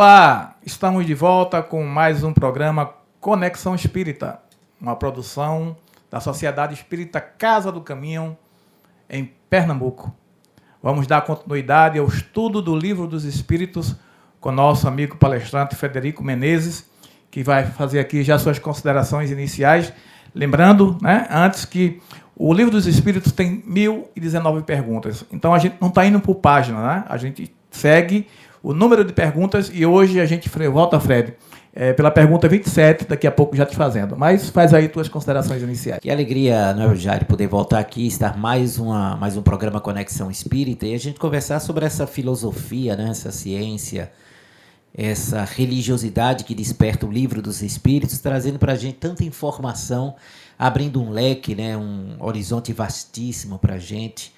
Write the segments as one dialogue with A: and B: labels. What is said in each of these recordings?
A: Olá, estamos de volta com mais um programa Conexão Espírita, uma produção da Sociedade Espírita Casa do Caminho, em Pernambuco. Vamos dar continuidade ao estudo do Livro dos Espíritos com nosso amigo palestrante Frederico Menezes, que vai fazer aqui já suas considerações iniciais. Lembrando, antes que o Livro dos Espíritos tem 1019 perguntas. Então, a gente não está indo por página, A gente segue o número de perguntas e hoje a gente volta, Fred, pela pergunta 27, daqui a pouco já te fazendo. Mas faz aí tuas considerações iniciais.
B: Que alegria, Jair, poder voltar aqui, estar mais um programa Conexão Espírita e a gente conversar sobre essa filosofia, essa ciência, essa religiosidade que desperta o Livro dos Espíritos, trazendo para a gente tanta informação, abrindo um leque, um horizonte vastíssimo para a gente.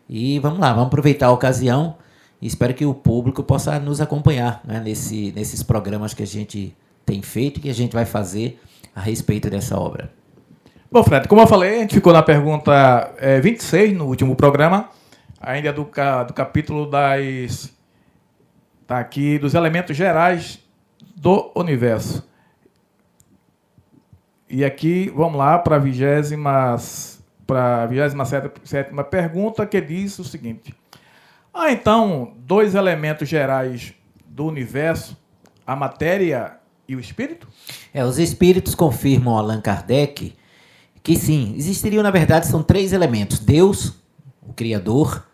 B: E vamos lá, vamos aproveitar a ocasião e espero que o público possa nos acompanhar nesses programas que a gente tem feito e que a gente vai fazer a respeito dessa obra.
A: Bom, Fred, como eu falei, a gente ficou na pergunta 26 no último programa, ainda do capítulo dos elementos gerais do universo. E aqui, vamos lá para a 27ª pergunta, que diz o seguinte. Então, dois elementos gerais do universo, a matéria e o espírito?
B: Os espíritos confirmam Allan Kardec que sim, existiriam, na verdade, são três elementos. Deus, o Criador,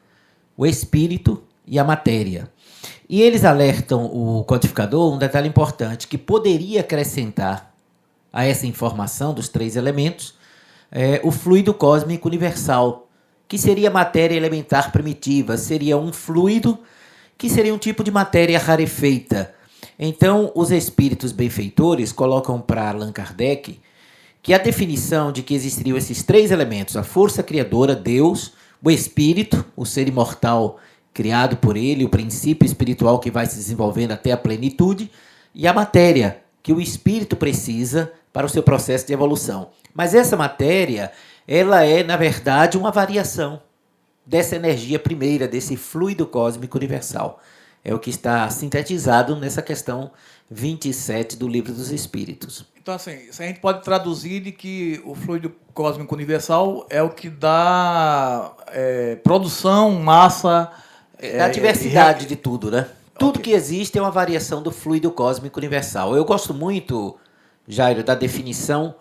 B: o espírito e a matéria. E eles alertam o codificador um detalhe importante, que poderia acrescentar a essa informação dos três elementos o fluido cósmico universal, que seria matéria elementar primitiva, seria um fluido que seria um tipo de matéria rarefeita. Então, os espíritos benfeitores colocam para Allan Kardec que a definição de que existiriam esses três elementos, a força criadora, Deus, o espírito, o ser imortal criado por ele, o princípio espiritual que vai se desenvolvendo até a plenitude, e a matéria, que o espírito precisa para o seu processo de evolução. Mas essa matéria, ela é, na verdade, uma variação dessa energia primeira, desse fluido cósmico universal. É o que está sintetizado nessa questão 27 do Livro dos Espíritos.
A: Então, assim, a gente pode traduzir de que o fluido cósmico universal é o que dá produção, massa...
B: a diversidade de tudo, Tudo que existe é uma variação do fluido cósmico universal. Eu gosto muito, Jairo, da definição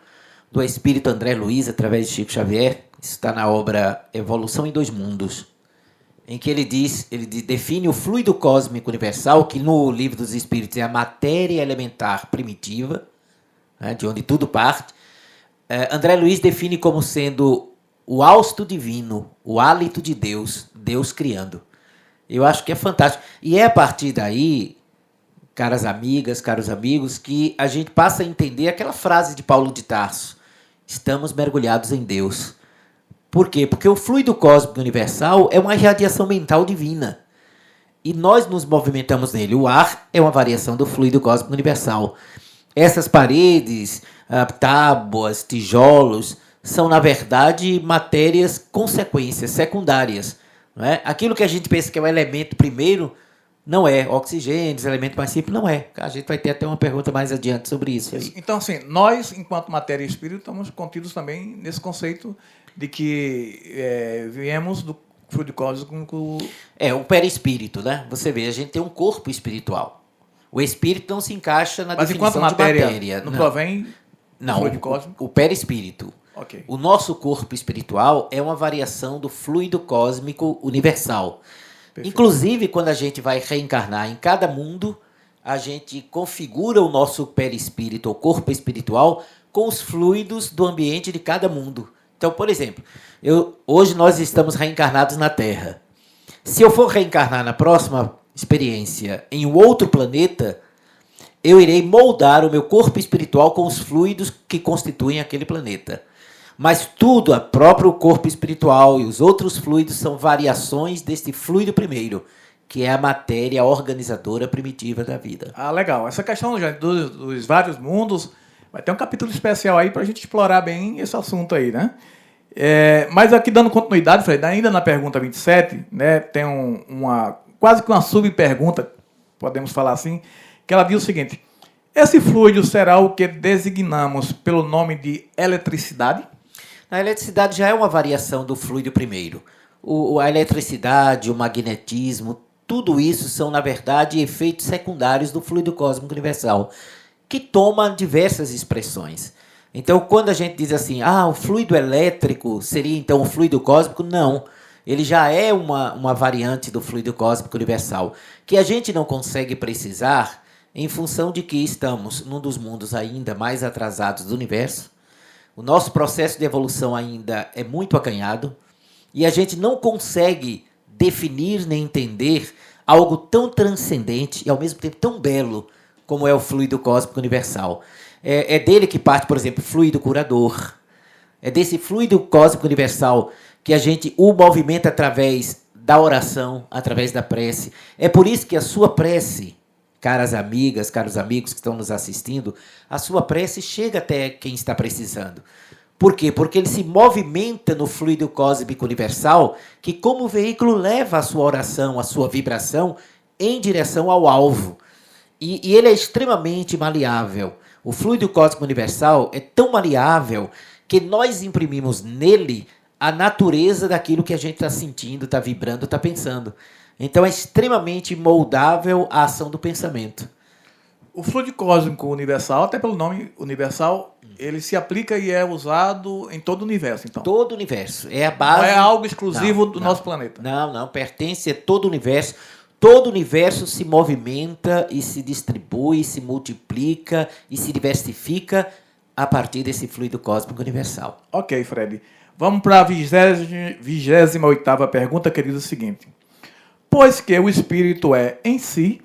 B: do espírito André Luiz, através de Chico Xavier. Isso está na obra Evolução em Dois Mundos, em que ele define o fluido cósmico universal, que no Livro dos Espíritos é a matéria elementar primitiva, de onde tudo parte. André Luiz define como sendo o hausto divino, o hálito de Deus, Deus criando. Eu acho que é fantástico. E é a partir daí, caras amigas, caros amigos, que a gente passa a entender aquela frase de Paulo de Tarso: estamos mergulhados em Deus. Por quê? Porque o fluido cósmico universal é uma irradiação mental divina. E nós nos movimentamos nele. O ar é uma variação do fluido cósmico universal. Essas paredes, tábuas, tijolos, são, na verdade, matérias consequências, secundárias. Aquilo que a gente pensa que é o elemento primeiro, não é. Oxigênio, elemento mais simples, não é. A gente vai ter até uma pergunta mais adiante sobre isso.
A: Então, assim, nós, enquanto matéria e espírito, estamos contidos também nesse conceito de que viemos do fluido cósmico...
B: o perispírito, Você vê, a gente tem um corpo espiritual. O espírito não se encaixa na definição de matéria.
A: Não provém do fluido cósmico?
B: O perispírito.
A: Okay.
B: O nosso corpo espiritual é uma variação do fluido cósmico universal. Perfeito. Inclusive, quando a gente vai reencarnar em cada mundo, a gente configura o nosso perispírito, o corpo espiritual, com os fluidos do ambiente de cada mundo. Então, por exemplo, hoje nós estamos reencarnados na Terra. Se eu for reencarnar na próxima experiência em um outro planeta, eu irei moldar o meu corpo espiritual com os fluidos que constituem aquele planeta. Mas tudo, o próprio corpo espiritual e os outros fluidos são variações deste fluido primeiro, que é a matéria organizadora primitiva da vida.
A: Legal. Essa questão dos vários mundos, vai ter um capítulo especial aí para a gente explorar bem esse assunto aí, Mas aqui, dando continuidade, Fred, ainda na pergunta 27, tem quase que uma subpergunta, podemos falar assim, que ela diz o seguinte: esse fluido será o que designamos pelo nome de eletricidade?
B: A eletricidade já é uma variação do fluido primeiro. A eletricidade, o magnetismo, tudo isso são, na verdade, efeitos secundários do fluido cósmico universal, que toma diversas expressões. Então, quando a gente diz assim, o fluido elétrico seria então o fluido cósmico, não. Ele já é uma variante do fluido cósmico universal, que a gente não consegue precisar em função de que estamos num dos mundos ainda mais atrasados do universo. O nosso processo de evolução ainda é muito acanhado e a gente não consegue definir nem entender algo tão transcendente e ao mesmo tempo tão belo como é o fluido cósmico universal. É dele que parte, por exemplo, o fluido curador. É desse fluido cósmico universal que a gente o movimenta através da oração, através da prece. É por isso que a sua prece, caras amigas, caros amigos que estão nos assistindo, a sua prece chega até quem está precisando. Por quê? Porque ele se movimenta no fluido cósmico universal, que como veículo leva a sua oração, a sua vibração, em direção ao alvo. E ele é extremamente maleável. O fluido cósmico universal é tão maleável que nós imprimimos nele a natureza daquilo que a gente está sentindo, está vibrando, está pensando. Então é extremamente moldável a ação do pensamento.
A: O fluido cósmico universal, até pelo nome universal, ele se aplica e é usado em todo o universo, então.
B: Todo o universo. É a base.
A: Não é algo exclusivo do nosso planeta.
B: Não. Pertence a todo o universo. Todo o universo se movimenta e se distribui, se multiplica e se diversifica a partir desse fluido cósmico universal.
A: Ok, Fred. Vamos para a 28ª pergunta, que diz o seguinte: pois que o espírito é, em si,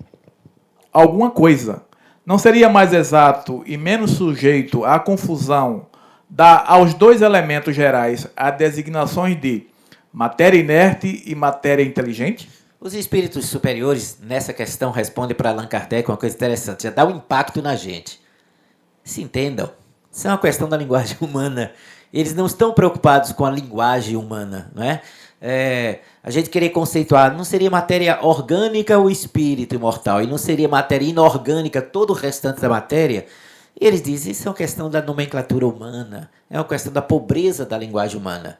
A: alguma coisa, não seria mais exato e menos sujeito à confusão dar aos dois elementos gerais as designações de matéria inerte e matéria inteligente?
B: Os espíritos superiores, nessa questão, respondem para Allan Kardec uma coisa interessante, já dá um impacto na gente. Se entendam, isso é uma questão da linguagem humana. Eles não estão preocupados com a linguagem humana, não é? A gente querer conceituar, não seria matéria orgânica o espírito imortal, e não seria matéria inorgânica todo o restante da matéria? E eles dizem, isso é uma questão da nomenclatura humana, é uma questão da pobreza da linguagem humana.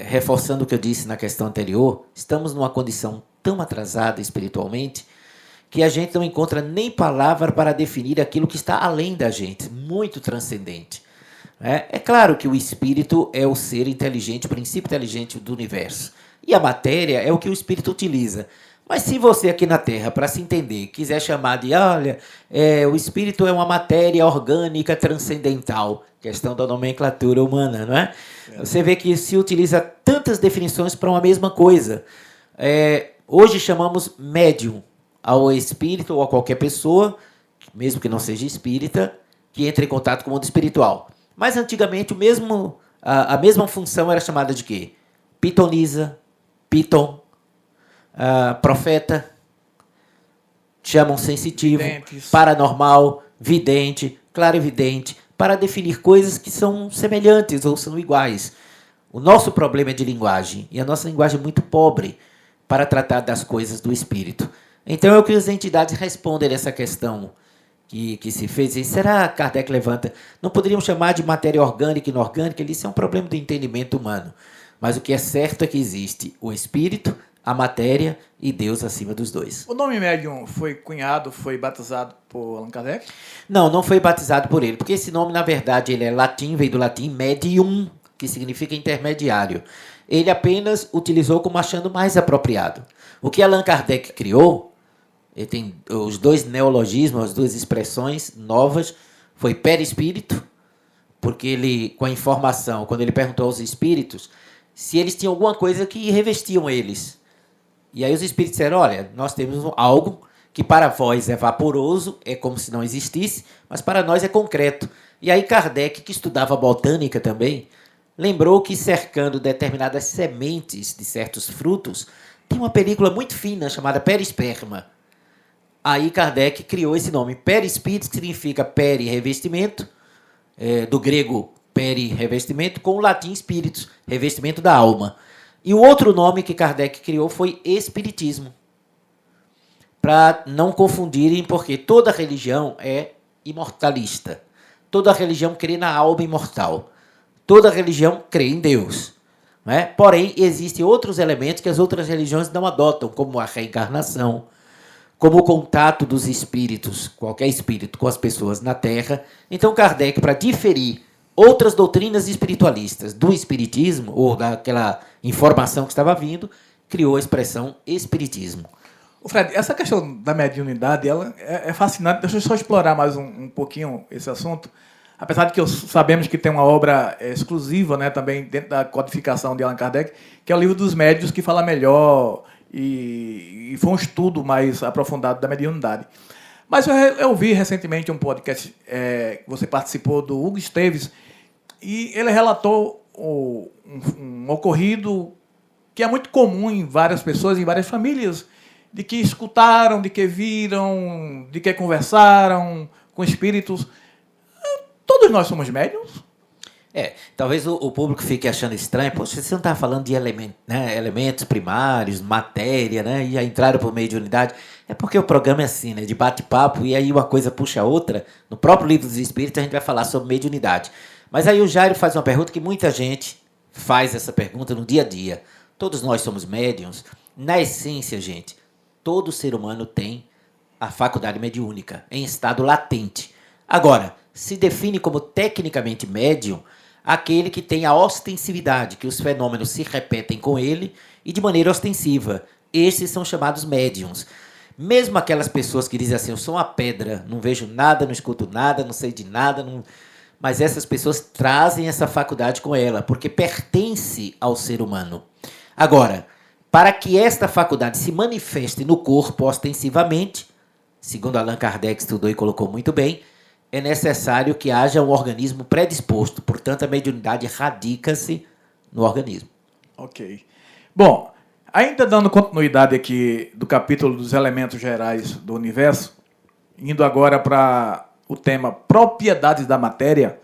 B: Reforçando o que eu disse na questão anterior, estamos numa condição tão atrasada espiritualmente que a gente não encontra nem palavra para definir aquilo que está além da gente, muito transcendente. É claro que o espírito é o ser inteligente, o princípio inteligente do universo. E a matéria é o que o espírito utiliza. Mas se você aqui na Terra, para se entender, quiser chamar de, o espírito é uma matéria orgânica transcendental, questão da nomenclatura humana, não é? Você vê que se utiliza tantas definições para uma mesma coisa. Hoje chamamos médium ao espírito ou a qualquer pessoa, mesmo que não seja espírita, que entre em contato com o mundo espiritual. Mas antigamente a mesma função era chamada de quê? Pitonisa, piton, profeta, chamam sensitivo,
A: Videntes.
B: paranormal, vidente, clarividente, para definir coisas que são semelhantes ou são iguais. O nosso problema é de linguagem, e a nossa linguagem é muito pobre para tratar das coisas do espírito. Então é o que as entidades respondem a essa questão que se fez. E será, Kardec levanta, não poderíamos chamar de matéria orgânica e inorgânica? Ele disse, é um problema do entendimento humano. Mas o que é certo é que existe o espírito, a matéria e Deus acima dos dois.
A: O nome médium foi cunhado, foi batizado por Allan Kardec?
B: Não foi batizado por ele, porque esse nome, na verdade, ele é latim, veio do latim medium, que significa intermediário. Ele apenas utilizou como achando mais apropriado. O que Allan Kardec criou, ele tem os dois neologismos, as duas expressões novas, foi perispírito, porque ele, com a informação, quando ele perguntou aos espíritos se eles tinham alguma coisa que revestiam eles. E aí os espíritos disseram, olha, nós temos algo que para vós é vaporoso, é como se não existisse, mas para nós é concreto. E aí Kardec, que estudava botânica também, lembrou que cercando determinadas sementes de certos frutos, tem uma película muito fina chamada perisperma. Aí Kardec criou esse nome, perispírito, que significa peri, revestimento, do grego peri, revestimento, com o latim espíritos, revestimento da alma. E o outro nome que Kardec criou foi espiritismo. para não confundirem, porque toda religião é imortalista. Toda religião crê na alma imortal. Toda religião crê em Deus. Né? Porém, existem outros elementos que as outras religiões não adotam, como a reencarnação, como o contato dos espíritos, qualquer espírito, com as pessoas na Terra. Então, Kardec, para diferir outras doutrinas espiritualistas do espiritismo, ou daquela informação que estava vindo, criou a expressão espiritismo.
A: Fred, essa questão da mediunidade ela é fascinante. Deixa eu só explorar mais um pouquinho esse assunto. Apesar de que sabemos que tem uma obra exclusiva, né, também dentro da codificação de Allan Kardec, que é o Livro dos Médiuns, que fala melhor e foi um estudo mais aprofundado da mediunidade. Mas eu vi recentemente um podcast, você participou, do Hugo Esteves, e ele relatou um ocorrido que é muito comum em várias pessoas, em várias famílias, de que escutaram, de que viram, de que conversaram com espíritos. Todos nós somos médiums?
B: Talvez o público fique achando estranho. Poxa, você não está falando de elementos primários, matéria, né? E já entraram por meio de unidade. É porque o programa é assim, né? De bate-papo, e aí uma coisa puxa a outra. No próprio Livro dos Espíritos a gente vai falar sobre mediunidade. Mas aí o Jairo faz uma pergunta que muita gente faz essa pergunta no dia a dia. Todos nós somos médiums? Na essência, gente, todo ser humano tem a faculdade mediúnica, em estado latente. Agora, se define como tecnicamente médium aquele que tem a ostensividade, que os fenômenos se repetem com ele e de maneira ostensiva. Esses são chamados médiums. Mesmo aquelas pessoas que dizem assim, eu sou uma pedra, não vejo nada, não escuto nada, não sei de nada, mas essas pessoas trazem essa faculdade com ela, porque pertence ao ser humano. Agora, para que esta faculdade se manifeste no corpo ostensivamente, segundo Allan Kardec estudou e colocou muito bem, é necessário que haja um organismo predisposto. Portanto, a mediunidade radica-se no organismo.
A: Ok. Bom, ainda dando continuidade aqui do capítulo dos elementos gerais do universo, indo agora para o tema propriedades da matéria,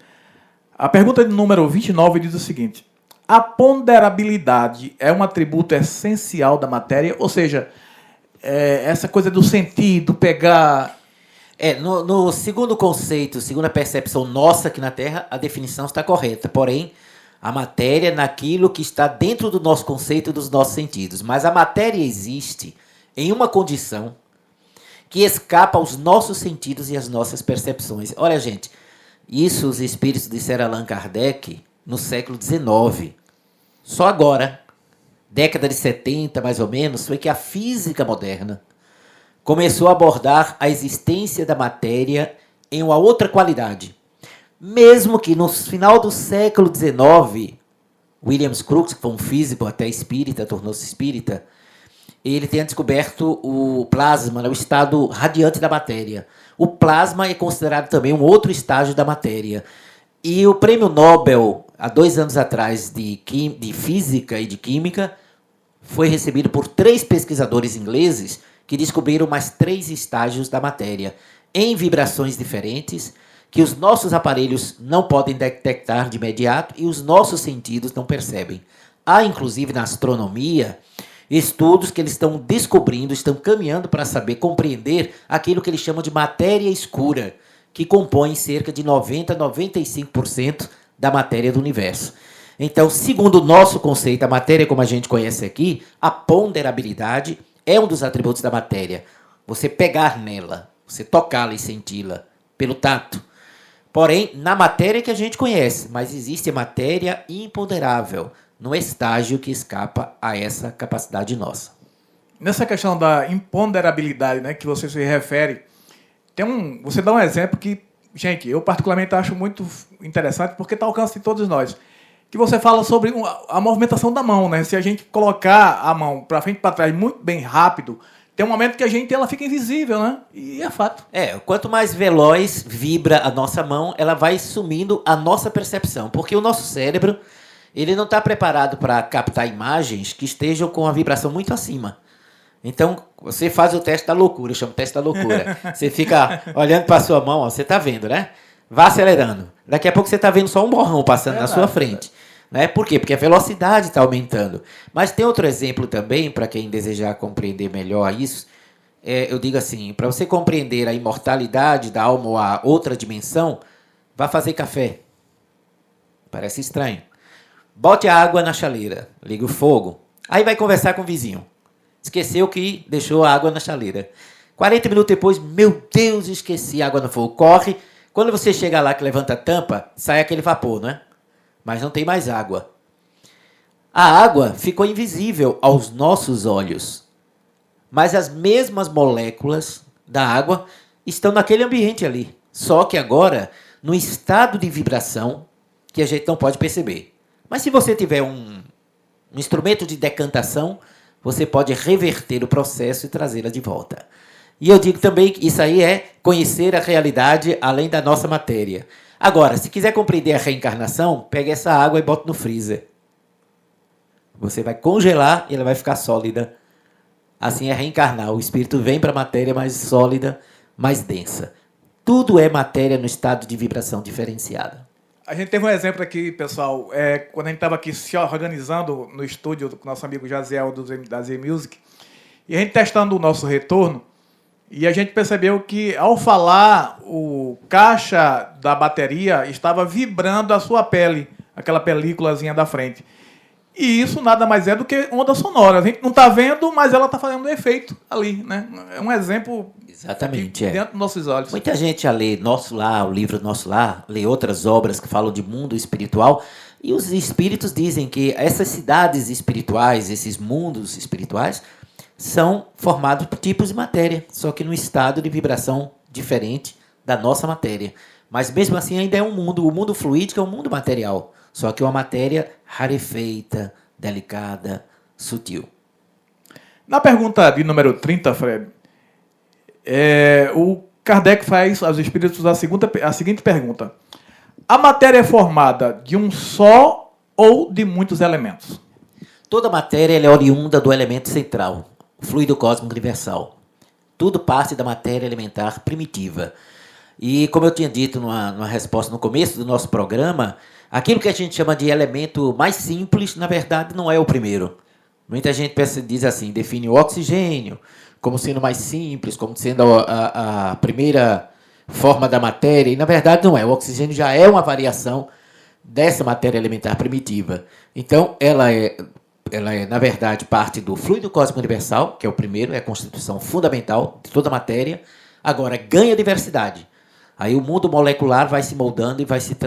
A: a pergunta de número 29 diz o seguinte: a ponderabilidade é um atributo essencial da matéria? Ou seja, essa coisa do sentir, do pegar...
B: No segundo conceito, segundo a percepção nossa aqui na Terra, a definição está correta. Porém, a matéria é naquilo que está dentro do nosso conceito e dos nossos sentidos. Mas a matéria existe em uma condição que escapa aos nossos sentidos e às nossas percepções. Olha, gente, isso os espíritos disseram a Allan Kardec no século XIX. Só agora, década de 70 mais ou menos, foi que a física moderna começou a abordar a existência da matéria em uma outra qualidade. Mesmo que no final do século XIX, William Crookes, que foi um físico até espírita, tornou-se espírita, ele tenha descoberto o plasma, o estado radiante da matéria. O plasma é considerado também um outro estágio da matéria. E o prêmio Nobel, há 2 anos atrás, de Física e de Química, foi recebido por 3 pesquisadores ingleses que descobriram mais 3 estágios da matéria, em vibrações diferentes, que os nossos aparelhos não podem detectar de imediato e os nossos sentidos não percebem. Há, inclusive, na astronomia, estudos que eles estão descobrindo, estão caminhando para saber, compreender aquilo que eles chamam de matéria escura, que compõe cerca de 90% a 95% da matéria do universo. Então, segundo o nosso conceito, a matéria como a gente conhece aqui, a ponderabilidade é um dos atributos da matéria. Você pegar nela, você tocá-la e senti-la pelo tato. Porém, na matéria que a gente conhece, mas existe a matéria imponderável, no estágio que escapa a essa capacidade nossa.
A: Nessa questão da imponderabilidade, né, que você se refere, você dá um exemplo que, gente, eu particularmente acho muito interessante, porque está ao alcance de todos nós. Que você fala sobre a movimentação da mão, né? Se a gente colocar a mão para frente e para trás muito bem rápido, tem um momento que ela fica invisível, né? E é fato.
B: Quanto mais veloz vibra a nossa mão, ela vai sumindo a nossa percepção. Porque o nosso cérebro, ele não está preparado para captar imagens que estejam com a vibração muito acima. Então, você faz o teste da loucura, eu chamo teste da loucura. Você fica olhando para a sua mão, ó, você está vendo, né? Vá acelerando. Daqui a pouco você está vendo só um borrão passando na sua frente. Né? Por quê? Porque a velocidade está aumentando. Mas tem outro exemplo também, para quem desejar compreender melhor isso, eu digo assim, para você compreender a imortalidade da alma ou a outra dimensão, vá fazer café. Parece estranho. Bote a água na chaleira, ligue o fogo. Aí vai conversar com o vizinho. Esqueceu que deixou a água na chaleira. 40 minutos depois, meu Deus, esqueci a água no fogo. Corre. Quando você chega lá que levanta a tampa, sai aquele vapor, não é? Mas não tem mais água. A água ficou invisível aos nossos olhos. Mas as mesmas moléculas da água estão naquele ambiente ali. Só que agora, no estado de vibração, que a gente não pode perceber. Mas se você tiver um instrumento de decantação, você pode reverter o processo e trazê-la de volta. E eu digo também que isso aí é conhecer a realidade além da nossa matéria. Agora, se quiser compreender a reencarnação, pegue essa água e bote no freezer. Você vai congelar e ela vai ficar sólida. Assim é reencarnar. O espírito vem para a matéria mais sólida, mais densa. Tudo é matéria no estado de vibração diferenciada.
A: A gente teve um exemplo aqui, pessoal, quando a gente estava aqui se organizando no estúdio com nosso amigo Jaziel da Z-Music, e a gente testando o nosso retorno, e a gente percebeu que, ao falar, o caixa da bateria estava vibrando a sua pele, aquela películazinha da frente. E isso nada mais é do que onda sonora. A gente não está vendo, mas ela está fazendo um efeito ali, né? É um exemplo.
B: Exatamente,
A: dentro dos nossos olhos.
B: Muita gente já lê Nosso Lar, o livro Nosso Lar, lê outras obras que falam de mundo espiritual, e os espíritos dizem que essas cidades espirituais, esses mundos espirituais, são formados por tipos de matéria, só que num estado de vibração diferente da nossa matéria. Mas mesmo assim ainda é um mundo, o mundo fluídico é um mundo material, só que uma matéria rarefeita, delicada, sutil.
A: Na pergunta de número 30, Fred, o Kardec faz aos espíritos a seguinte pergunta. A matéria é formada de um só ou de muitos elementos?
B: Toda matéria ela é oriunda do elemento central, o fluido cósmico universal. Tudo parte da matéria elementar primitiva. E como eu tinha dito numa resposta no começo do nosso programa, aquilo que a gente chama de elemento mais simples, na verdade, não é o primeiro. Muita gente diz assim, define o oxigênio como sendo mais simples, como sendo a primeira forma da matéria, e na verdade não é. O oxigênio já é uma variação dessa matéria elementar primitiva. Então, ela é, na verdade, parte do fluido cósmico universal, que é o primeiro, é a constituição fundamental de toda a matéria. Agora, ganha diversidade. Aí o mundo molecular vai se moldando e vai se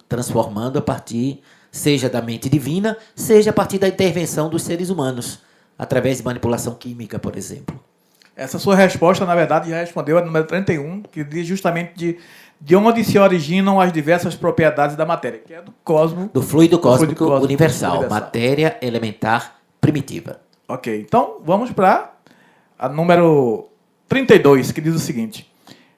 B: transformando a partir, seja da mente divina, seja a partir da intervenção dos seres humanos, através de manipulação química, por exemplo.
A: Essa sua resposta, na verdade, já respondeu a número 31, que diz justamente de onde se originam as diversas propriedades da matéria, que é do cosmos.
B: Do fluido cósmico universal, matéria elementar primitiva.
A: Ok, então vamos para a número 32, que diz o seguinte.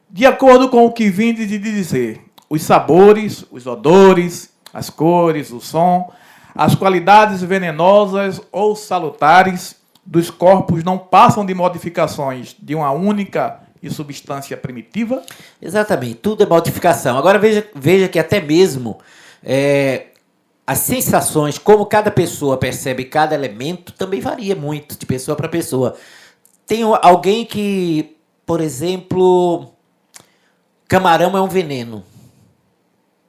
A: De acordo com o que vim de dizer, os sabores, os odores, as cores, o som, as qualidades venenosas ou salutares dos corpos não passam de modificações de uma única e substância primitiva?
B: Exatamente, tudo é modificação. Agora veja que até mesmo as sensações, como cada pessoa percebe cada elemento, também varia muito de pessoa para pessoa. Tem alguém que, por exemplo, camarão é um veneno.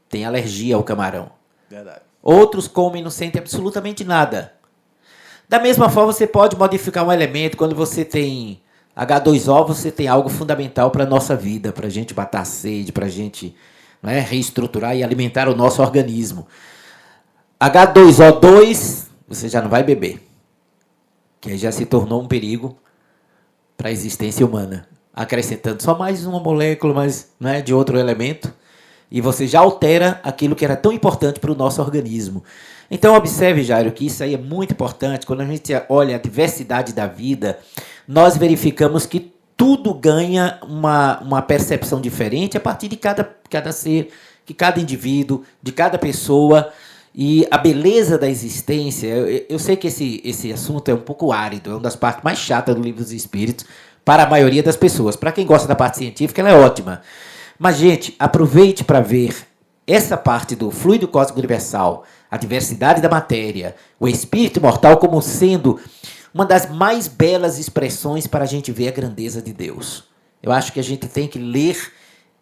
B: Tem alergia ao camarão.
A: Verdade.
B: Outros comem e não sentem absolutamente nada. Da mesma forma, você pode modificar um elemento. Quando você tem H2O, você tem algo fundamental para a nossa vida, para a gente matar a sede, para a gente reestruturar e alimentar o nosso organismo. H2O2, você já não vai beber, que aí já se tornou um perigo para a existência humana. Acrescentando só mais uma molécula de outro elemento, e você já altera aquilo que era tão importante para o nosso organismo. Então, observe, Jairo, que isso aí é muito importante. Quando a gente olha a diversidade da vida, nós verificamos que tudo ganha uma percepção diferente a partir de cada ser, de cada indivíduo, de cada pessoa. E a beleza da existência, eu sei que esse assunto é um pouco árido, é uma das partes mais chatas do Livro dos Espíritos para a maioria das pessoas. Para quem gosta da parte científica, ela é ótima. Mas, gente, aproveite para ver essa parte do fluido cósmico universal, a diversidade da matéria, o espírito imortal como sendo uma das mais belas expressões para a gente ver a grandeza de Deus. Eu acho que a gente tem que ler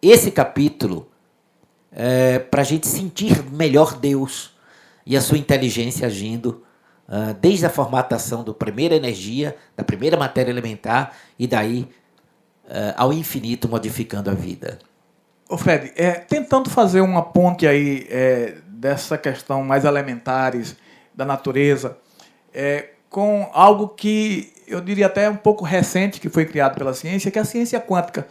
B: esse capítulo para a gente sentir melhor Deus e a sua inteligência agindo, desde a formatação da primeira energia, da primeira matéria elementar, e daí ao infinito modificando a vida.
A: Ô Fred, tentando fazer uma ponte aí dessa questão mais elementares da natureza, com algo que eu diria até um pouco recente, que foi criado pela ciência, que é a ciência quântica.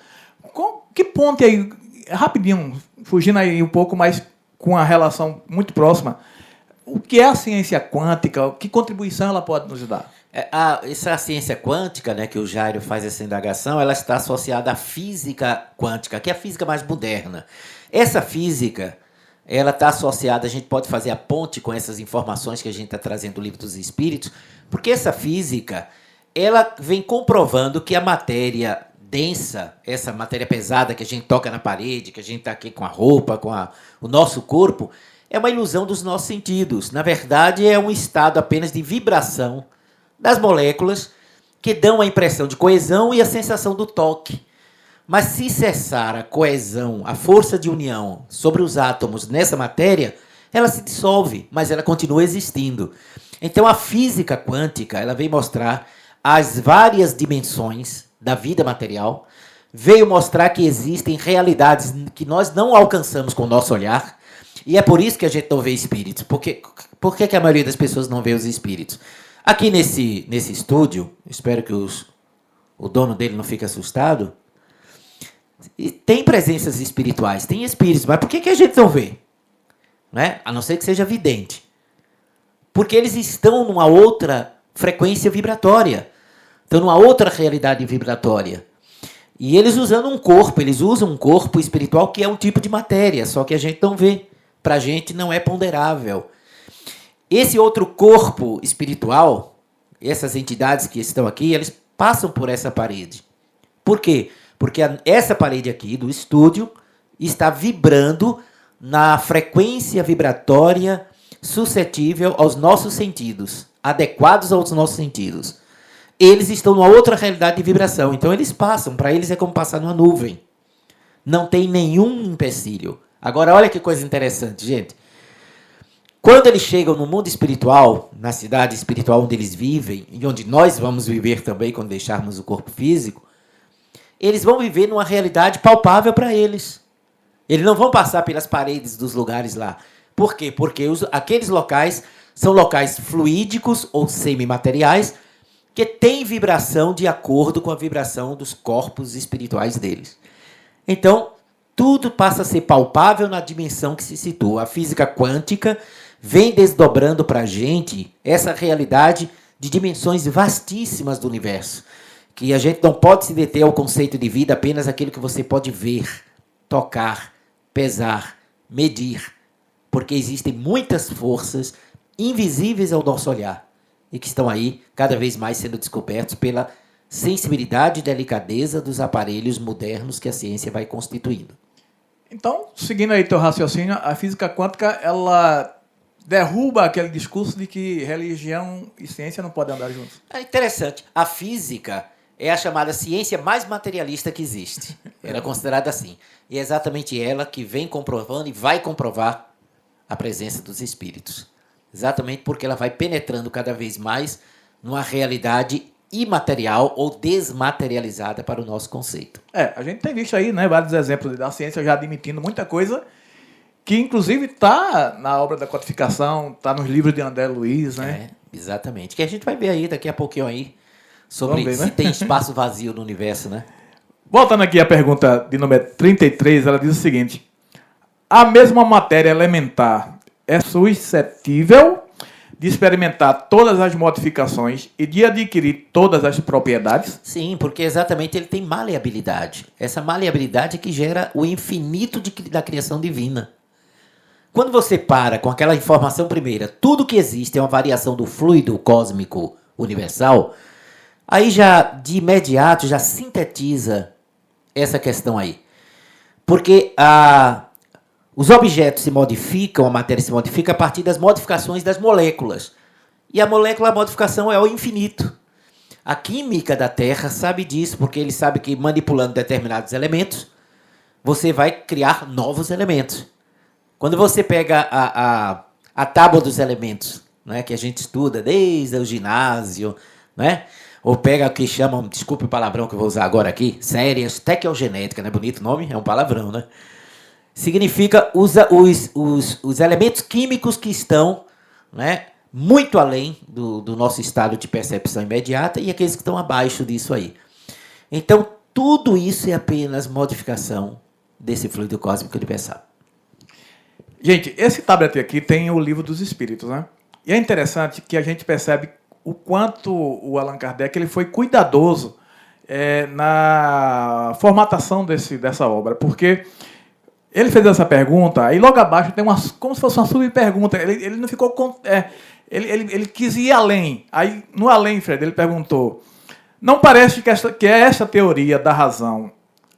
A: Que ponte aí, rapidinho, fugindo aí um pouco, mas com a relação muito próxima, o que é a ciência quântica? Que contribuição ela pode nos dar?
B: Essa ciência quântica, né, que o Jairo faz essa indagação, ela está associada à física quântica, que é a física mais moderna. Essa física, ela está associada, a gente pode fazer a ponte com essas informações que a gente está trazendo do Livro dos Espíritos, porque essa física, ela vem comprovando que a matéria densa, essa matéria pesada que a gente toca na parede, que a gente está aqui com a roupa, com o nosso corpo, é uma ilusão dos nossos sentidos. Na verdade, é um estado apenas de vibração das moléculas que dão a impressão de coesão e a sensação do toque. Mas se cessar a coesão, a força de união sobre os átomos nessa matéria, ela se dissolve, mas ela continua existindo. Então a física quântica, ela vem mostrar as várias dimensões da vida material, veio mostrar que existem realidades que nós não alcançamos com o nosso olhar, e é por isso que a gente não vê espíritos. Por que a maioria das pessoas não vê os espíritos? Aqui nesse estúdio, espero que o dono dele não fique assustado, tem presenças espirituais, tem espíritos, mas por que a gente não vê? Né? A não ser que seja vidente. Porque eles estão numa outra frequência vibratória, estão numa outra realidade vibratória. E eles usam um corpo espiritual que é um tipo de matéria, só que a gente não vê. Para a gente não é ponderável. Esse outro corpo espiritual, essas entidades que estão aqui, eles passam por essa parede. Por quê? Porque essa parede aqui do estúdio está vibrando na frequência vibratória suscetível aos nossos sentidos, adequados aos nossos sentidos. Eles estão numa outra realidade de vibração, então eles passam, para eles é como passar numa nuvem. Não tem nenhum empecilho. Agora, olha que coisa interessante, gente. Quando eles chegam no mundo espiritual, na cidade espiritual onde eles vivem, e onde nós vamos viver também quando deixarmos o corpo físico, eles vão viver numa realidade palpável para eles. Eles não vão passar pelas paredes dos lugares lá. Por quê? Porque aqueles locais são locais fluídicos ou semimateriais que têm vibração de acordo com a vibração dos corpos espirituais deles. Então, tudo passa a ser palpável na dimensão que se situa. A física quântica vem desdobrando para a gente essa realidade de dimensões vastíssimas do universo. Que a gente não pode se deter ao conceito de vida apenas aquilo que você pode ver, tocar, pesar, medir. Porque existem muitas forças invisíveis ao nosso olhar e que estão aí cada vez mais sendo descobertos pela sensibilidade e delicadeza dos aparelhos modernos que a ciência vai constituindo.
A: Então, seguindo aí teu raciocínio, a física quântica, ela derruba aquele discurso de que religião e ciência não podem andar juntos.
B: É interessante. A física é a chamada ciência mais materialista que existe. Ela é considerada assim. E é exatamente ela que vem comprovando e vai comprovar a presença dos espíritos. Exatamente porque ela vai penetrando cada vez mais numa realidade imaterial ou desmaterializada para o nosso conceito.
A: A gente tem visto aí, né, vários exemplos da ciência já admitindo muita coisa que, inclusive, está na obra da codificação, está nos livros de André Luiz, né?
B: Exatamente. Que a gente vai ver aí daqui a pouquinho aí sobre
A: ver, né?
B: se tem espaço vazio no universo, né?
A: Voltando aqui à pergunta de número 33, ela diz o seguinte: a mesma matéria elementar é suscetível de experimentar todas as modificações e de adquirir todas as propriedades?
B: Sim, porque exatamente ele tem maleabilidade. Essa maleabilidade é que gera o infinito da criação divina. Quando você para com aquela informação primeira, tudo que existe é uma variação do fluido cósmico universal, aí já, de imediato, já sintetiza essa questão aí. Porque os objetos se modificam, a matéria se modifica a partir das modificações das moléculas. E a modificação é o infinito. A química da Terra sabe disso, porque ele sabe que manipulando determinados elementos, você vai criar novos elementos. Quando você pega a tábua dos elementos, né, que a gente estuda desde o ginásio, né, ou pega o que chamam, desculpe o palavrão que eu vou usar agora aqui, séries, estequiogenética, não é bonito o nome? É um palavrão, né? Significa os elementos químicos que estão, né, muito além do nosso estado de percepção imediata e aqueles que estão abaixo disso aí. Então, tudo isso é apenas modificação desse fluido cósmico universal.
A: Gente, esse tablet aqui tem o Livro dos Espíritos, né? E é interessante que a gente percebe o quanto o Allan Kardec ele foi cuidadoso na formatação dessa obra, porque ele fez essa pergunta, aí logo abaixo tem como se fosse uma subpergunta. Ele não ficou... Ele quis ir além. Aí, no além, Fred, ele perguntou: não parece que esta teoria da razão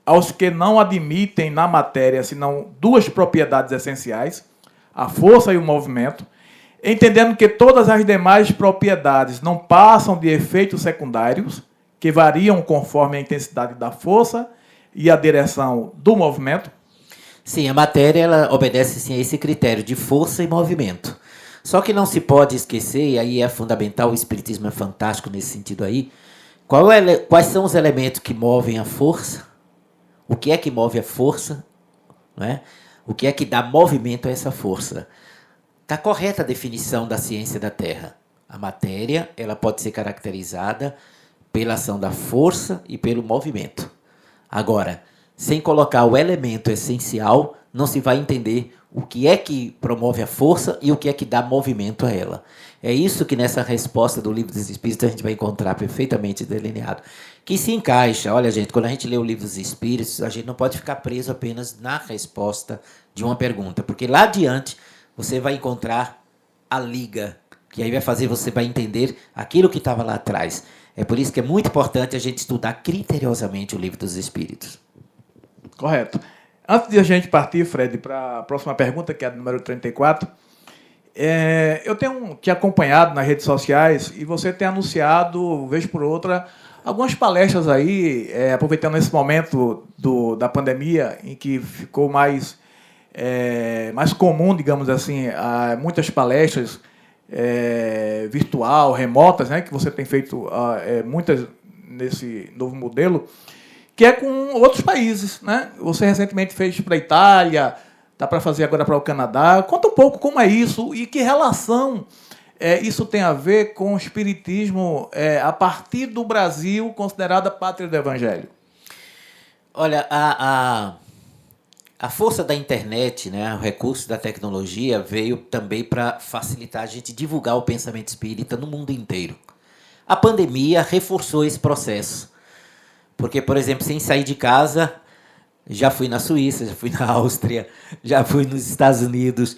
A: aos que não admitem na matéria senão duas propriedades essenciais, a força e o movimento, entendendo que todas as demais propriedades não passam de efeitos secundários, que variam conforme a intensidade da força e a direção do movimento?
B: Sim, a matéria ela obedece sim, a esse critério de força e movimento. Só que não se pode esquecer, e aí é fundamental, o Espiritismo é fantástico nesse sentido aí, quais são os elementos que movem a força, o que é que move a força, né? O que é que dá movimento a essa força. Está correta a definição da ciência da Terra. A matéria ela pode ser caracterizada pela ação da força e pelo movimento. Agora, sem colocar o elemento essencial, não se vai entender o que é que promove a força e o que é que dá movimento a ela. É isso que nessa resposta do Livro dos Espíritos a gente vai encontrar perfeitamente delineado. Que se encaixa, olha gente, quando a gente lê o Livro dos Espíritos, a gente não pode ficar preso apenas na resposta de uma pergunta, porque lá adiante você vai encontrar a liga, que aí você vai entender aquilo que estava lá atrás. É por isso que é muito importante a gente estudar criteriosamente o Livro dos Espíritos.
A: Correto. Antes de a gente partir, Fred, para a próxima pergunta, que é a número 34, eu tenho te acompanhado nas redes sociais e você tem anunciado, vez por outra, algumas palestras aí, aproveitando esse momento da pandemia, em que ficou mais comum, digamos assim, muitas palestras virtual, remotas, né, que você tem feito muitas nesse novo modelo, que é com outros países, né? Você recentemente fez para a Itália, está para fazer agora para o Canadá. Conta um pouco como é isso e que relação isso tem a ver com o espiritismo a partir do Brasil, considerada pátria do Evangelho.
B: Olha, a força da internet, né, o recurso da tecnologia veio também para facilitar a gente divulgar o pensamento espírita no mundo inteiro. A pandemia reforçou esse processo. Porque, por exemplo, sem sair de casa, já fui na Suíça, já fui na Áustria, já fui nos Estados Unidos.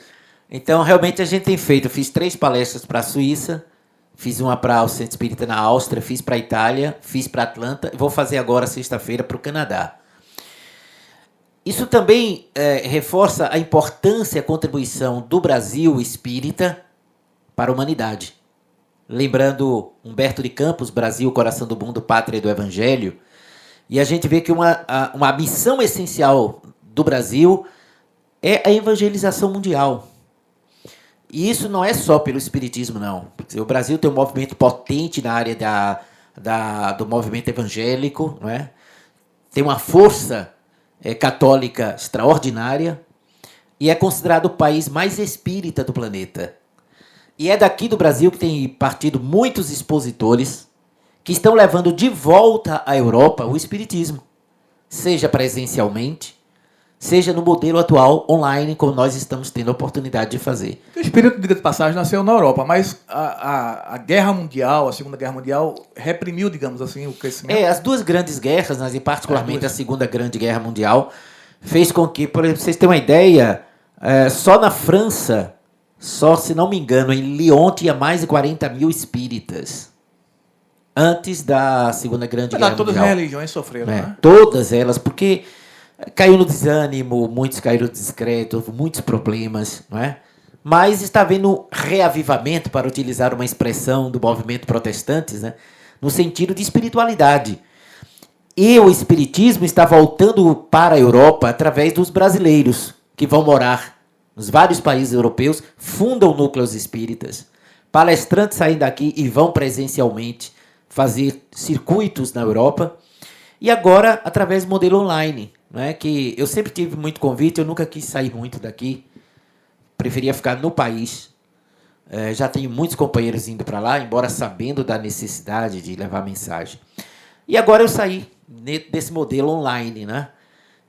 B: Então, realmente, a gente tem feito. Eu fiz 3 palestras para a Suíça, fiz uma para o Centro Espírita na Áustria, fiz para a Itália, fiz para Atlanta e vou fazer agora, sexta-feira, para o Canadá. Isso também reforça a importância e a contribuição do Brasil espírita para a humanidade. Lembrando Humberto de Campos, Brasil, coração do mundo, pátria do Evangelho, e a gente vê que uma missão essencial do Brasil é a evangelização mundial. E isso não é só pelo espiritismo, não. O Brasil tem um movimento potente na área do movimento evangélico, não é? Tem uma força católica extraordinária e é considerado o país mais espírita do planeta. E é daqui do Brasil que tem partido muitos expositores que estão levando de volta à Europa o espiritismo, seja presencialmente, seja no modelo atual, online, como nós estamos tendo a oportunidade de fazer.
A: O espírito, diga de passagem, nasceu na Europa, mas a Guerra Mundial, a Segunda Guerra Mundial, reprimiu, digamos assim, o crescimento.
B: As duas grandes guerras, mas, e particularmente a Segunda Grande Guerra Mundial, fez com que, por exemplo, vocês terem uma ideia, só na França, se não me engano, em Lyon tinha mais de 40 mil espíritas. Antes da Segunda Grande Guerra Mundial.
A: Todas as religiões sofreram, né?
B: Todas elas, porque caiu no desânimo, muitos caíram no descrédito, muitos problemas, não é? Mas está havendo reavivamento, para utilizar uma expressão do movimento protestante, né? no sentido de espiritualidade. E o espiritismo está voltando para a Europa através dos brasileiros, que vão morar nos vários países europeus, fundam núcleos espíritas. Palestrantes saem daqui e vão presencialmente fazer circuitos na Europa. E agora, através do modelo online, né, que eu sempre tive muito convite, eu nunca quis sair muito daqui, preferia ficar no país. Já tenho muitos companheiros indo para lá, embora sabendo da necessidade de levar mensagem. E agora eu saí desse modelo online, né?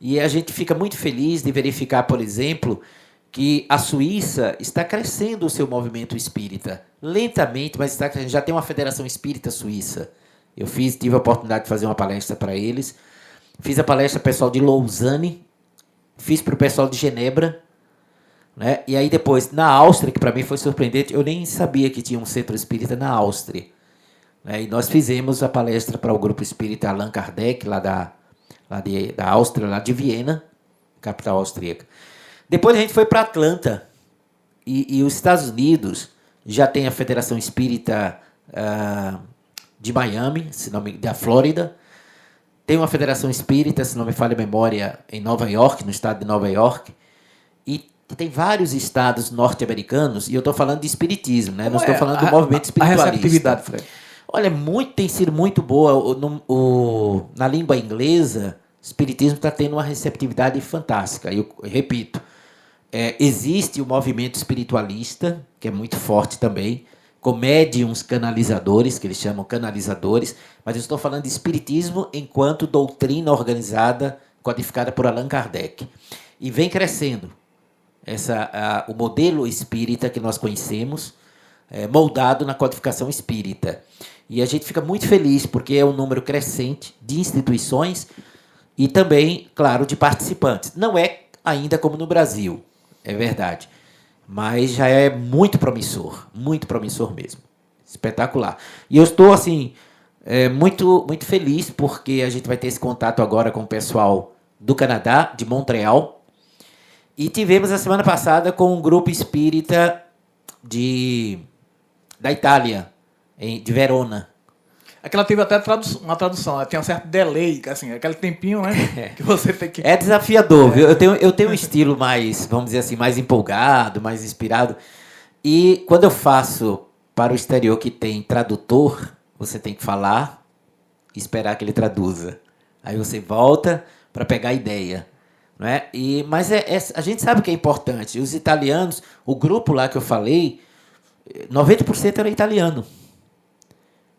B: E a gente fica muito feliz de verificar, por exemplo, que a Suíça está crescendo o seu movimento espírita. Lentamente, mas está crescendo. Já tem uma Federação Espírita Suíça. Eu tive a oportunidade de fazer uma palestra para eles. Fiz a palestra para o pessoal de Lausanne, fiz para o pessoal de Genebra, né? E aí depois, na Áustria, que para mim foi surpreendente, eu nem sabia que tinha um centro espírita na Áustria. E nós fizemos a palestra para o grupo espírita Allan Kardec, lá da Áustria, lá de Viena, capital austríaca. Depois a gente foi para Atlanta, e os Estados Unidos já tem a Federação Espírita de Miami, da Flórida, tem uma Federação Espírita, se não me falha a memória, em Nova York, no estado de Nova York, e tem vários estados norte-americanos, e eu estou falando de espiritismo, né? Não estou falando do movimento espiritualista.
A: A receptividade, Fred.
B: Olha, tem sido muito boa. Na língua inglesa, o espiritismo está tendo uma receptividade fantástica. Eu repito, existe o movimento espiritualista, que é muito forte também, com médiuns canalizadores, que eles chamam canalizadores, mas eu estou falando de espiritismo enquanto doutrina organizada, codificada por Allan Kardec. E vem crescendo o modelo espírita que nós conhecemos, moldado na codificação espírita. E a gente fica muito feliz, porque é um número crescente de instituições e também, claro, de participantes. Não é ainda como no Brasil, é verdade, mas já é muito promissor mesmo. Espetacular. E eu estou, assim, muito, muito feliz, porque a gente vai ter esse contato agora com o pessoal do Canadá, de Montreal, e tivemos a semana passada com um grupo espírita da Itália, de Verona.
A: Aquela teve até uma tradução, ela tinha um certo delay, assim, aquele tempinho, né? Que você tem que...
B: É desafiador, viu? Eu tenho um estilo mais, vamos dizer assim, mais empolgado, mais inspirado. E quando eu faço para o exterior que tem tradutor, você tem que falar e esperar que ele traduza. Aí você volta para pegar a ideia. Não é? Mas a gente sabe que é importante. Os italianos, o grupo lá que eu falei, 90% era italiano.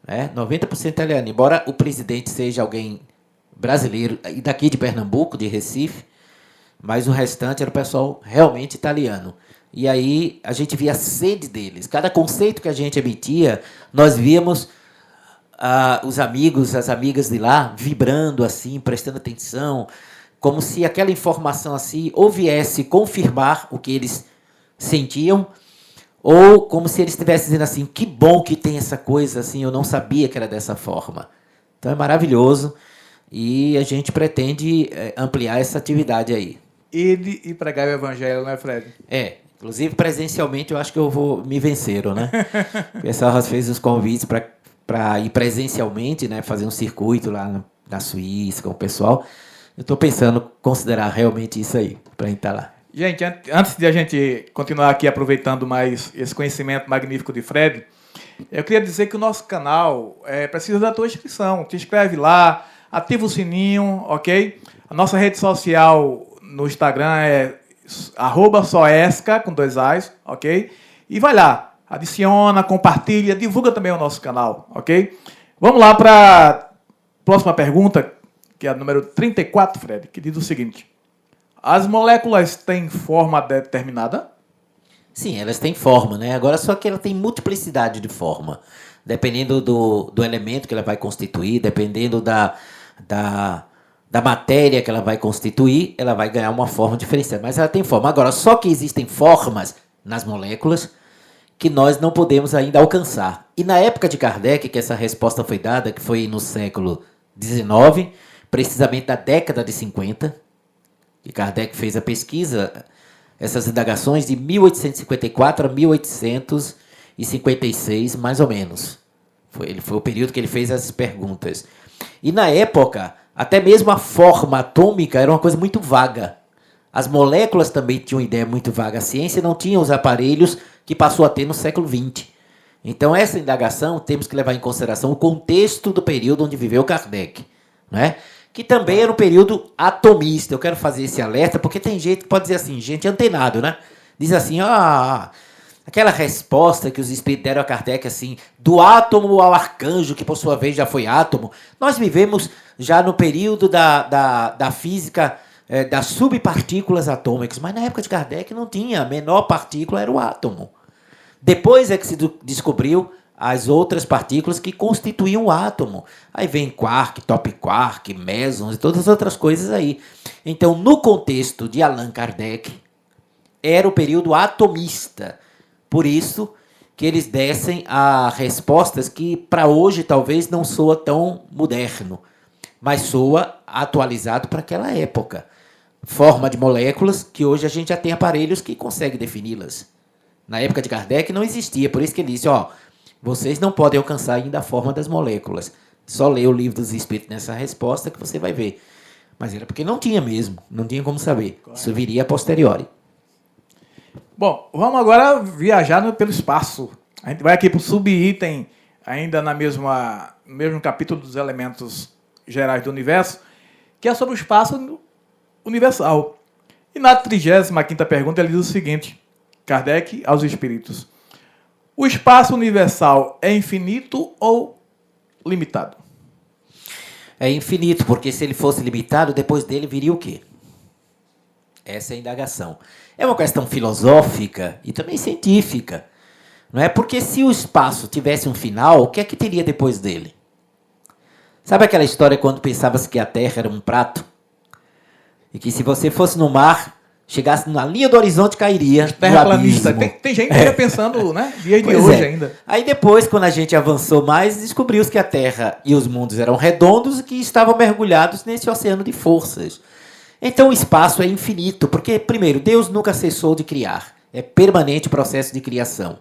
B: 90% italiano. Embora o presidente seja alguém brasileiro, e daqui de Pernambuco, de Recife, mas o restante era o pessoal realmente italiano. E aí a gente via a sede deles. Cada conceito que a gente emitia, nós víamos os amigos, as amigas de lá vibrando assim, prestando atenção, como se aquela informação assim ou viesse confirmar o que eles sentiam, ou como se eles estivessem dizendo assim, que bom que tem essa coisa assim, eu não sabia que era dessa forma. Então é maravilhoso e a gente pretende ampliar essa atividade aí.
A: E pregar o evangelho, né, Fred?
B: Inclusive presencialmente eu acho que me venceram, né? O pessoal fez os convites para ir presencialmente, né, fazer um circuito lá na Suíça com o pessoal. Eu estou pensando em considerar realmente isso aí, para a gente estar lá.
A: Gente, antes de a gente continuar aqui aproveitando mais esse conhecimento magnífico de Fred, eu queria dizer que o nosso canal precisa da tua inscrição. Te inscreve lá, ativa o sininho, ok? A nossa rede social no Instagram é @soesca, com 2 As, ok? E vai lá, adiciona, compartilha, divulga também o nosso canal, ok? Vamos lá para a próxima pergunta, que é a número 34, Fred, que diz o seguinte: as moléculas têm forma determinada?
B: Sim, elas têm forma, né? Agora, só que ela tem multiplicidade de forma. Dependendo do elemento que ela vai constituir, dependendo da matéria que ela vai constituir, ela vai ganhar uma forma diferenciada. Mas ela tem forma. Agora, só que existem formas nas moléculas que nós não podemos ainda alcançar. E na época de Kardec, que essa resposta foi dada, que foi no século XIX, precisamente da década de 50, que Kardec fez a pesquisa, essas indagações de 1854 a 1856, mais ou menos. Ele foi o período que ele fez as perguntas. E na época, até mesmo a forma atômica era uma coisa muito vaga. As moléculas também tinham uma ideia muito vaga. A ciência não tinha os aparelhos que passou a ter no século XX. Então, essa indagação, temos que levar em consideração o contexto do período onde viveu Kardec, né? Que também era um período atomista. Eu quero fazer esse alerta, porque tem gente que pode dizer assim, gente antenado, né? Diz assim, aquela resposta que os espíritos deram a Kardec, assim, do átomo ao arcanjo, que por sua vez já foi átomo. Nós vivemos já no período da física das subpartículas atômicas, mas na época de Kardec não tinha. A menor partícula era o átomo. Depois é que se descobriu as outras partículas que constituíam o átomo. Aí vem quark, top quark, mesons e todas as outras coisas aí. Então, no contexto de Allan Kardec, era o período atomista. Por isso que eles dessem a respostas que para hoje talvez não soa tão moderno, mas soa atualizado para aquela época. Forma de moléculas que hoje a gente já tem aparelhos que conseguem defini-las. Na época de Kardec não existia, por isso que ele disse, vocês não podem alcançar ainda a forma das moléculas. Só lê o livro dos Espíritos nessa resposta que você vai ver. Mas era porque não tinha mesmo, não tinha como saber. Isso viria a posteriori.
A: Bom, vamos agora viajar pelo espaço. A gente vai aqui para o subitem, ainda no mesmo capítulo dos elementos gerais do universo, que é sobre o espaço universal. E na 35ª pergunta ele diz o seguinte, Kardec aos espíritos. O espaço universal é infinito ou limitado?
B: É infinito, porque se ele fosse limitado, depois dele viria o quê? Essa é a indagação. É uma questão filosófica e também científica. Não é? Porque se o espaço tivesse um final, o que é que teria depois dele? Sabe aquela história quando pensava-se que a Terra era um prato? E que se você fosse no mar, chegasse na linha do horizonte, cairia.
A: Terraplanista. Tem gente que está pensando, né? Dia de hoje ainda.
B: Aí depois, quando a gente avançou mais, descobriu-se que a Terra e os mundos eram redondos e que estavam mergulhados nesse oceano de forças. Então o espaço é infinito, porque, primeiro, Deus nunca cessou de criar. É permanente o processo de criação.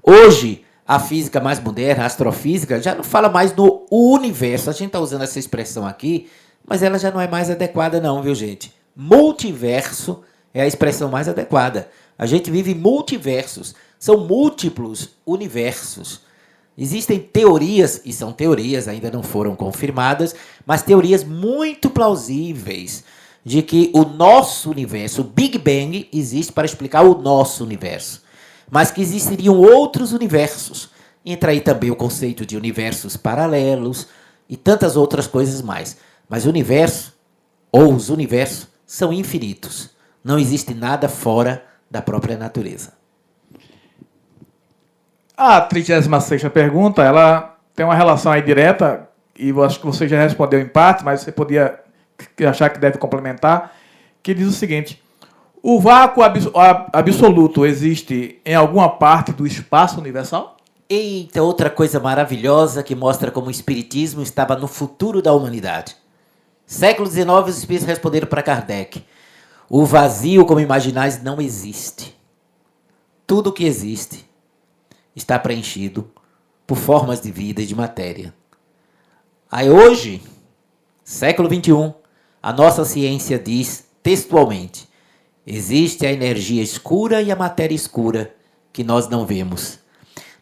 B: Hoje, a física mais moderna, a astrofísica, já não fala mais do universo. A gente está usando essa expressão aqui, mas ela já não é mais adequada não, viu, gente? Multiverso é a expressão mais adequada. A gente vive multiversos. São múltiplos universos. Existem teorias, e são teorias, ainda não foram confirmadas, mas teorias muito plausíveis de que o nosso universo, o Big Bang, existe para explicar o nosso universo. Mas que existiriam outros universos. Entra aí também o conceito de universos paralelos e tantas outras coisas mais. Mas o universo, ou os universos, são infinitos. Não existe nada fora da própria natureza.
A: A 36ª pergunta, ela tem uma relação aí direta, e eu acho que você já respondeu em parte, mas você podia achar que deve complementar, que diz o seguinte: o vácuo absoluto existe em alguma parte do espaço universal?
B: Eita, outra coisa maravilhosa que mostra como o espiritismo estava no futuro da humanidade. Século XIX, os espíritos responderam para Kardec: o vazio, como imaginais, não existe. Tudo que existe está preenchido por formas de vida e de matéria. Aí hoje, século XXI, a nossa ciência diz textualmente: existe a energia escura e a matéria escura que nós não vemos.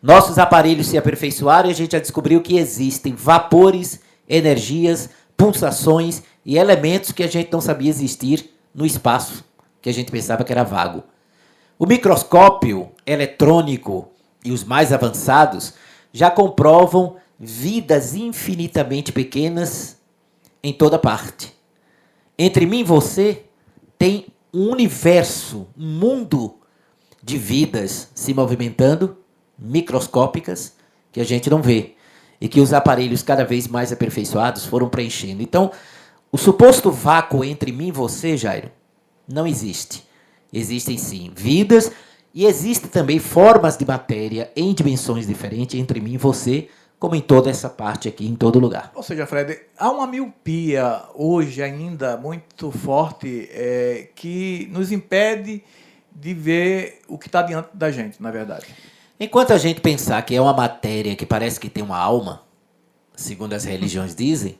B: Nossos aparelhos se aperfeiçoaram e a gente já descobriu que existem vapores, energias, pulsações e elementos que a gente não sabia existir no espaço, que a gente pensava que era vago. O microscópio eletrônico e os mais avançados já comprovam vidas infinitamente pequenas em toda parte. Entre mim e você tem um universo, um mundo de vidas se movimentando, microscópicas, que a gente não vê. E que os aparelhos cada vez mais aperfeiçoados foram preenchendo. Então, o suposto vácuo entre mim e você, Jairo, não existe. Existem sim vidas e existem também formas de matéria em dimensões diferentes entre mim e você, como em toda essa parte aqui, em todo lugar.
A: Ou seja, Fred, há uma miopia hoje ainda muito forte que nos impede de ver o que está diante da gente, na verdade.
B: Enquanto a gente pensar que é uma matéria que parece que tem uma alma, segundo as religiões dizem,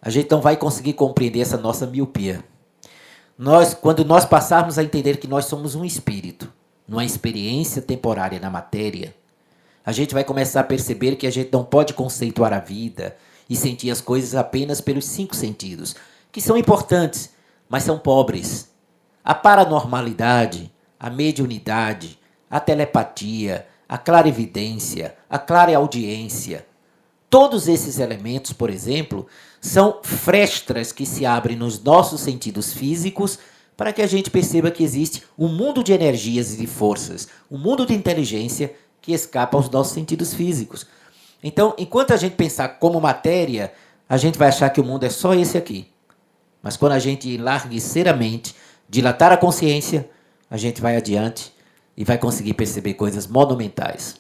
B: a gente não vai conseguir compreender essa nossa miopia. Quando nós passarmos a entender que nós somos um espírito, numa experiência temporária na matéria, a gente vai começar a perceber que a gente não pode conceituar a vida e sentir as coisas apenas pelos 5 sentidos, que são importantes, mas são pobres. A paranormalidade, a mediunidade, a telepatia, a clarividência, a clareaudiência, todos esses elementos, por exemplo, são frestas que se abrem nos nossos sentidos físicos para que a gente perceba que existe um mundo de energias e de forças, um mundo de inteligência que escapa aos nossos sentidos físicos. Então, enquanto a gente pensar como matéria, a gente vai achar que o mundo é só esse aqui. Mas quando a gente enlarguecer a mente, dilatar a consciência, a gente vai adiante e vai conseguir perceber coisas monumentais.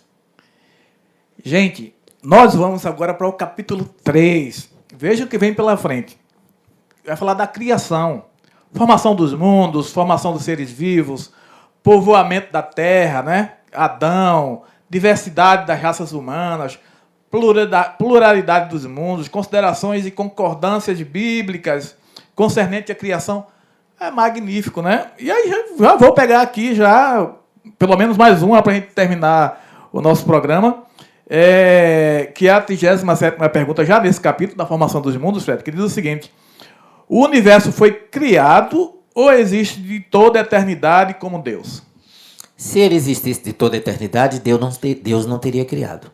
A: Gente, nós vamos agora para o capítulo 3. Veja o que vem pela frente. Vai falar da criação. Formação dos mundos, formação dos seres vivos, povoamento da terra, né? Adão, diversidade das raças humanas, pluralidade dos mundos, considerações e concordâncias bíblicas concernente à criação. É magnífico, né? E aí já vou pegar aqui já pelo menos mais uma para a gente terminar o nosso programa. Que é a 37ª pergunta, já nesse capítulo da formação dos mundos, Fred, que diz o seguinte: o universo foi criado ou existe de toda a eternidade como Deus?
B: Se ele existisse de toda a eternidade, Deus não teria criado.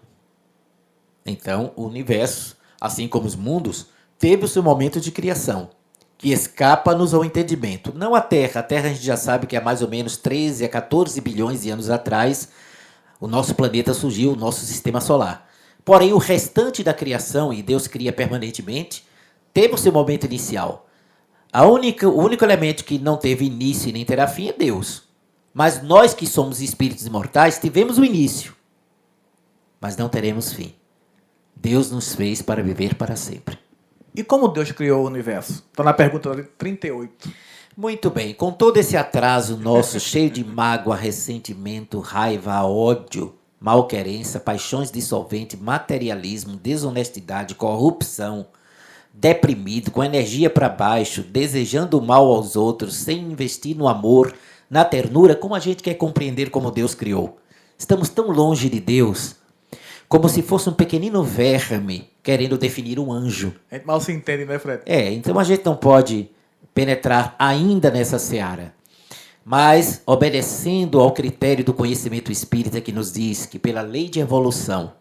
B: Então, o universo, assim como os mundos, teve o seu momento de criação, que escapa-nos ao entendimento. Não a Terra. A Terra a gente já sabe que há mais ou menos 13 a 14 bilhões de anos atrás, o nosso planeta surgiu, o nosso sistema solar. Porém, o restante da criação, e Deus cria permanentemente, teve o seu momento inicial. O único elemento que não teve início e nem terá fim é Deus. Mas nós que somos espíritos imortais tivemos o início, mas não teremos fim. Deus nos fez para viver para sempre.
A: E como Deus criou o universo? Está na pergunta 38.
B: Muito bem, com todo esse atraso nosso, cheio de mágoa, ressentimento, raiva, ódio, malquerença, paixões dissolventes, materialismo, desonestidade, corrupção, deprimido, com energia para baixo, desejando o mal aos outros, sem investir no amor, na ternura, como a gente quer compreender como Deus criou? Estamos tão longe de Deus, como se fosse um pequenino verme querendo definir um anjo.
A: A gente mal se entende, né, Fred?
B: Então a gente não pode penetrar ainda nessa seara. Mas, obedecendo ao critério do conhecimento espírita que nos diz que pela lei de evolução,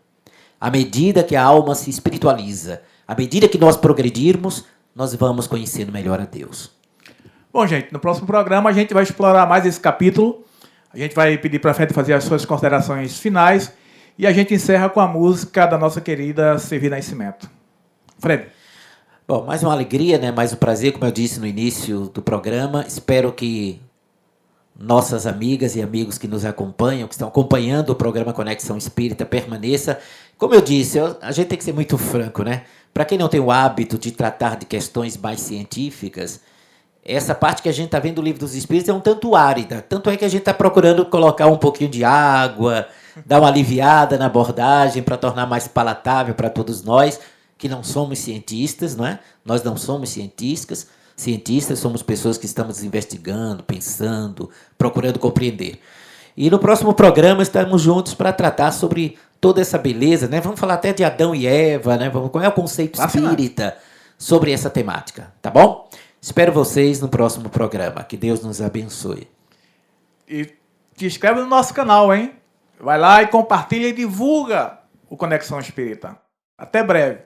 B: à medida que a alma se espiritualiza, à medida que nós progredirmos, nós vamos conhecendo melhor a Deus.
A: Bom, gente, no próximo programa a gente vai explorar mais esse capítulo. A gente vai pedir para a Fred fazer as suas considerações finais e a gente encerra com a música da nossa querida Sevi Nascimento. Fred.
B: Bom, mais uma alegria, né? Mais um prazer, como eu disse no início do programa. Espero que nossas amigas e amigos que nos acompanham, que estão acompanhando o programa Conexão Espírita, permaneça. Como eu disse, a gente tem que ser muito franco, né? Para quem não tem o hábito de tratar de questões mais científicas, essa parte que a gente está vendo do Livro dos Espíritos é um tanto árida. Tanto é que a gente está procurando colocar um pouquinho de água, dar uma aliviada na abordagem para tornar mais palatável para todos nós, que não somos cientistas, não é? Nós não somos cientistas, somos pessoas que estamos investigando, pensando, procurando compreender. E no próximo programa estaremos juntos para tratar sobre toda essa beleza, né? Vamos falar até de Adão e Eva, né? Qual é o conceito espírita sobre essa temática, tá bom? Espero vocês no próximo programa. Que Deus nos abençoe.
A: E te inscreve no nosso canal, hein? Vai lá e compartilha e divulga o Conexão Espírita. Até breve.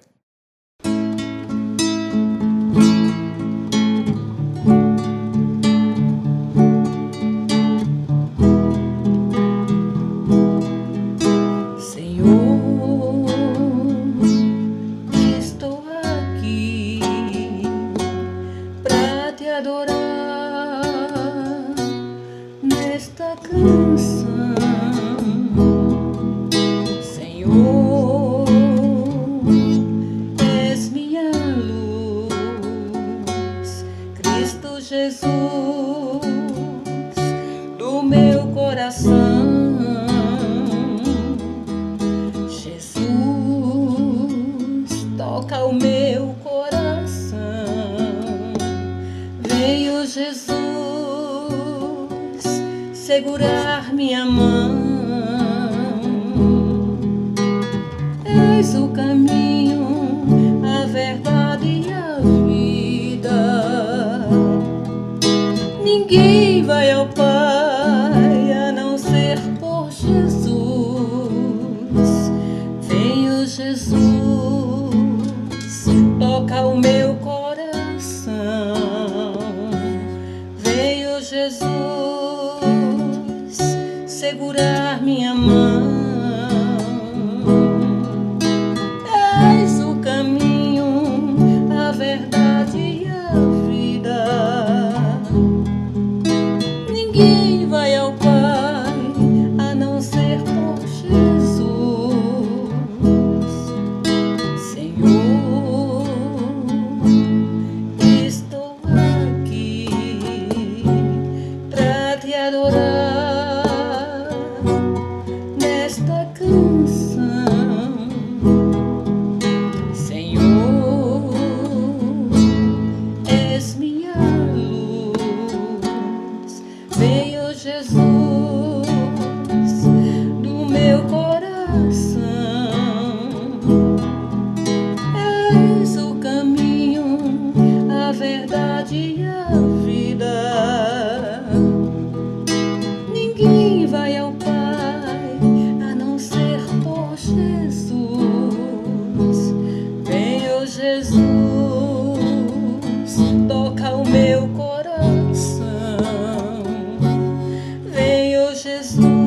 C: Jesus do meu coração. segurar minha mão. Eis o caminho, a verdade e a vida. Ninguém vai ao Pai a não ser por Jesus. Venho, Jesus, toca o meu coração. Venho, Jesus, segurar minha mão. És o caminho, a verdade e a vida. Ninguém vai ao Pai a não ser por Jesus. Senhor, estou aqui pra te adorar nesta canção. Senhor, és minha luz. Venho, Jesus, do meu coração. És o caminho, a verdade e a vida. Ninguém vai ao Pai a não ser por Jesus. Venho, Jesus, toca o meu coração. Venho, Jesus.